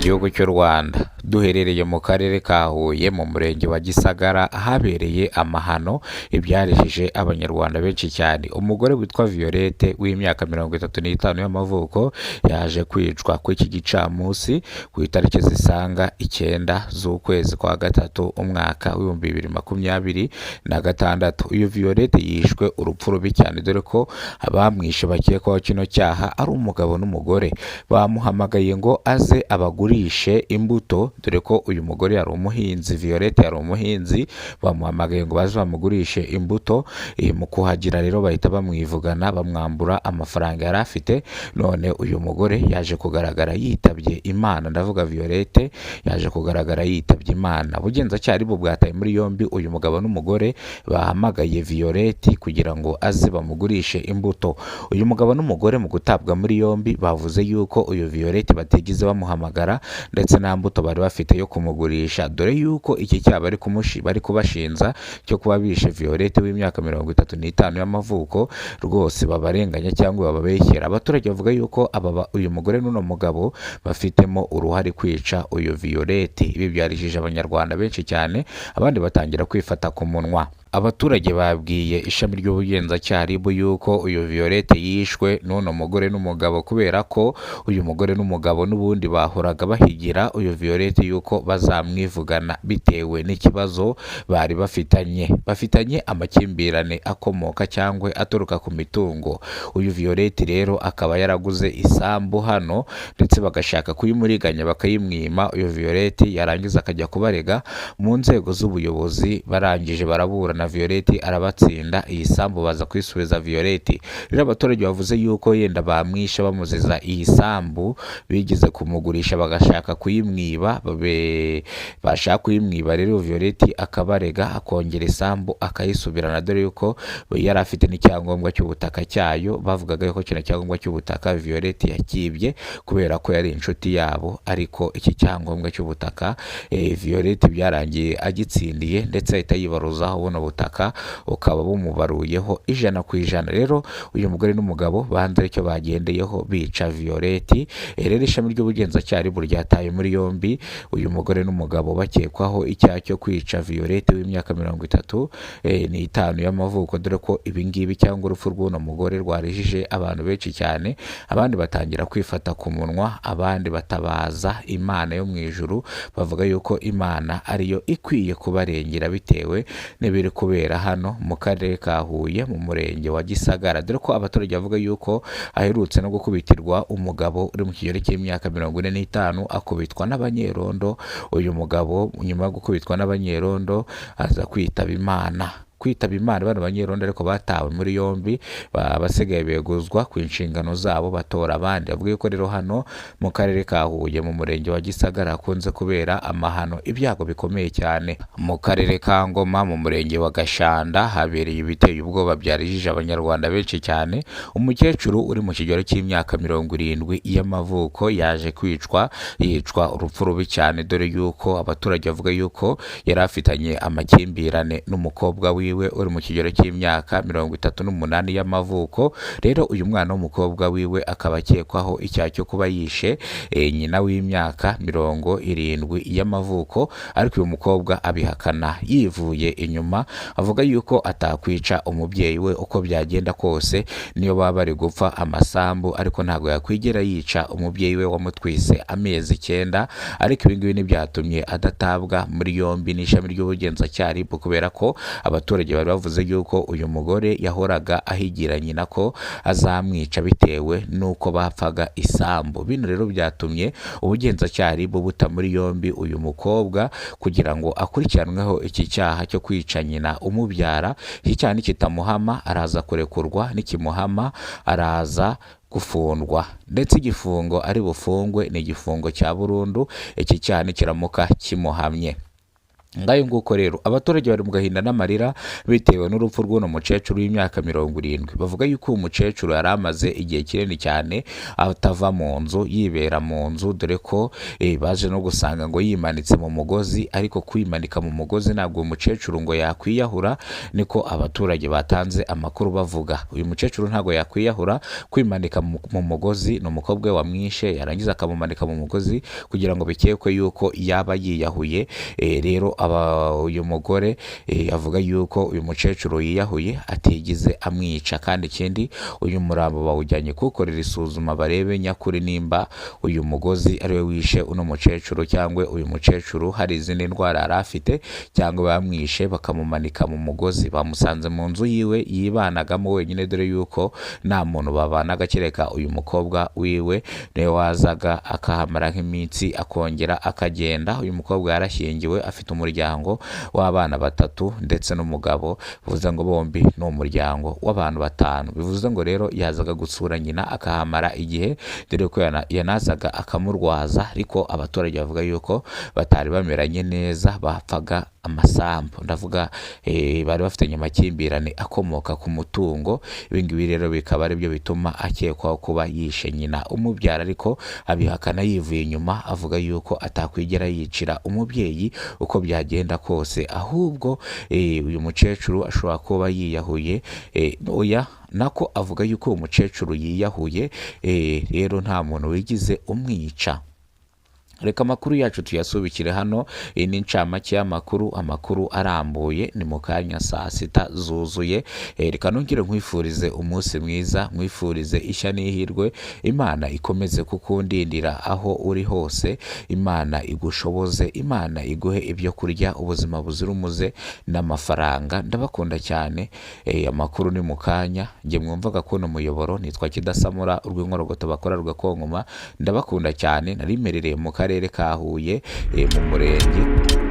gihugu cy'u Rwanda. Duherereye mu karere ka Huye mu murenge wa Gisagara ahabereye amahano ibyarishije abanyarwanda benshi cyane. Umugore witwa Violette w'imyaka 35 y'amavuko yaje kwicwa ku iki gicamunsi ku itariki zisanga 9 z'ukwezi kwa gatatu umwaka wa 2026. Uyu Violette yishwe urupfu rubi cyane, dore ko abamwishe bakekwaho kino cyaha ari umugabo n'umugore. Bamuhamagaye ngo aze abagurishe imbuto, dore ko uyu mugore yari umuhinzi, Violette yari umuhinzi. Bamuhamagaye ngo baze bamugurishe imbuto. Mu kuhagira rero bahita bamwivugana, bamwambura amafaranga yari afite. None uyu mugore yaje kugaragara yitabye Imana, ndavuga Violette yaje kugaragara yitabye Imana. Ubugenzacyaha bwo bwataye muri yombi uyu mugabo n'umugore bahamagaye Violette kugira ngo aze bamugurishe imbuto. Uyu mugabo n'umugore mu gutabwa muri yombi bavuze yuko uyu Violette batigeze bamuhamagara ndetse nta mbuto bari bafite yo kumugurisha, dore yuko iki cyaha bari kubashinza cyo kuba bishe Violette w'imyaka 35 y'amavuko rwose babarenganya cyangwa bababeshyera. Abaturage bavuga yuko uyu mugore n'uno mugabo bafitemo uruhare kwica uyu Violette. Ibi byarishije abanyarwanda benshi cyane, abandi batangira kwifata ku munwa. Abaturage babwiye ishami ry'ubugenzacyaha yuko uyu Violette yishwe n'uno mugore n'umugabo, kubera ko uyu mugore n'umugabo n'ubundi bahoraga bahigira uyu Violette yuko bazamwivugana bitewe n'ikibazo bari bafitanye amakimbirane akomoka cyangwa aturuka ku mitungo. Uyu Violette rero akaba yaraguze isambu hano ndetse bagashaka kuyimuriganya bakayimwima. Uyu Violette yarangiza akajya kubarega mu nzego z'ubuyobozi, barangije barabura na Violette arabatsinda. Iyi sambu baza kwisubiza Violette. Rero abaturage bavuze yuko yenda bamwisha bamuziza iyi sambu, bigeze kumugurisha bagashaka kuyimwiba. Rero Violette akabarega akongera isambu akayisubirana, dore yuko yari afite n'icyangombwa cy'ubutaka cyayo. Bavugaga yuko kino cyangombwa cy'ubutaka Violette yakibye kubera ko yari inshuti yabo, ariko iki cyangombwa cy'ubutaka Violette byarangiye agitsindiye ndetse ahita yibaruzaho buno butaka ukaba bumubaruyeho 100%. Rero uyu mugore n'umugabo banze icyo bagendeyeho bica Violette. Rero ishami ry'ubugenzacyaha ryataye muri yombi uyu mugore n'umugabo bakekwaho icyaha cyo kwica Violette w'imyaka 35 y'amavuko, dore ko ibi ngibi cyangwa urupfu rw'uno mugore rwarijije abantu benshi cyane. Abandi batangira kwifata ku munwa, abandi batabaza Imana yo mu ijuru, bavuga yuko Imana ariyo ikwiye kubarengera bitewe n'ibiri kubera hano mu karere ka Huye mu murenge wa Gisagara, dore ko abaturage bavuga yuko aherutse no gukubitirwa umugabo uri mu kigero cy'imyaka 45 akubitwa n'abanyerondo. Uyu mugabo nyuma yo gukubitwa n'abanyerondo aza kwitaba Imana. Bano banyerondo ariko batawe muri yombi, basigaye beguzwa ku inshingano zabo batora abandi. Bavuga yuko rero hano mu karere ka Huye mu murenge wa Gisagara hakunze kubera amahano, ibyago bikomeye cyane. Mu karere ka Ngoma mu murenge wa Gashanda habereye ibiteye ubwoba byarijije abanyarwanda benshi cyane. Umukecuru uri mu kigero cy'imyaka 70 y'amavuko yaje yicwa urupfu rubi cyane, dore yuko abaturage bavuga yuko yari afitanye amakimbirane n'umukobwa wiwe uri mu kigero cy'imyaka 38 y'amavuko. Rero uyu mwana w'umukobwa wiwe akaba akekwaho icyaha cyo kuba yishe nyina w'imyaka 70 y'amavuko, ariko uyu mukobwa abihakana yivuye inyuma, avuga yuko atakwica umubyeyi we uko byagenda kose, niyo baba bari gupfa amasambu, ariko ntabwo yakwigera yica umubyeyi we wamutwise amezi 9. Ariko ibi ngibi ntibyatumye adatabwa muri yombi n'ishami ry'ubugenzacyaha kubera ko abaturage bari bavuze yuko uyu mugore yahoraga ahigira nyina ko azamwica bitewe nuko bapfaga isambu. Bino rero byatumye ubugenzacyaha buta muri yombi uyu mukobwa kugira ngo akurikiranweho iki cyaha cyo kwica nyina umubyara. Iki cyaha nikitamuhama araza kurekurwa, nikimuhama araza gufungwa, ndetse igifungo ari bufungwe ni igifungo cya burundu iki cyaha nikiramuka kimuhamye. ngayo nguko rero abaturage bari mu gahinda n'amarira bitewe n'urupfu rw'uno mukecuru w'imyaka 70. Bavuga yuko uyu mukecuru yari amaze igihe kinini cyane atava mu nzu, yibera mu nzu, dore ko baje no gusanga ngo yimanitse mu mugozi, ariko kwimanika mu mugozi ntabwo uyu mukecuru ngo yakwiyahura, niko abaturage batanze amakuru bavuga. Uyu mukecuru ntabwo yakwiyahura, kwimanika mu mugozi ni umukobwa we wamwishe, yarangiza akamumanika mu mugozi kugira ngo bikekwe yuko yaba yiyahuye. Rero uyu mugore avuga yuko uyu mukecuru yiyahuye atigeze amwica, kandi ikindi uyu murambo bawujyanye kuwukorera isuzuma barebe nyakuri nimba uyu mugozi ariwe wishe uno mukecuru, cyangwa uyu mukecuru hari izindi ndwara yari afite, cyangwa bamwishe bakamumanika mu mugozi. Bamusanze mu nzu yiwe yibanagamo wenyine, dore yuko nta muntu babanaga kereka uyu mukobwa wiwe niwe wazaga akahamara nk'iminsi akongera akagenda. Uyu mukobwa yarashyingiwe afite umuryango w'abana 3 ndetse n'umugabo, bivuze ngo bombi ni umuryango w'abantu 5. Bivuze ngo rero yazaga gusura nyina akahamara igihe, dore ko yanazaga akamurwaza, ariko abaturage bavuga yuko batari bameranye neza, bapfaga amasambu. Ndavuga bari bafitanye amakimbirane akomoka ku mutungo. Ibingibi rero bikaba ari byo bituma akekwaho kuba yishe nyina umubyara, ariko abihakana yivuye inyuma, avuga yuko atakwigera yicira umubyeyi uko byagenda kose, ahubwo uyu mukecuru ashobora kuba yiyahuye. Oya, nako avuga yuko uyu mukecuru yiyahuye, rero nta muntu wigize umwica. Reka amakuru yacu tuyasubikire hano. Iyi ni incamake y'amakuru, amakuru arambuye ni mu kanya saa 6 zuzuye. Reka nongere nkwifurize umunsi mwiza, nkwifurize ishya n'ihirwe. Imana ikomeze kukundindira aho uri hose, Imana igushoboze, Imana iguhe ibyo kurya, ubuzima buzira umuze n'amafaranga. Ndabakunda cyane. Amakuru ni mu kanya. Nge mwumvaga ko umuyoboro nitwa Kidasamura, urw'inkorogoto bakora rugakonkoma. Ndabakunda cyane. Narimerereye mu karere ka Huye, mu murenge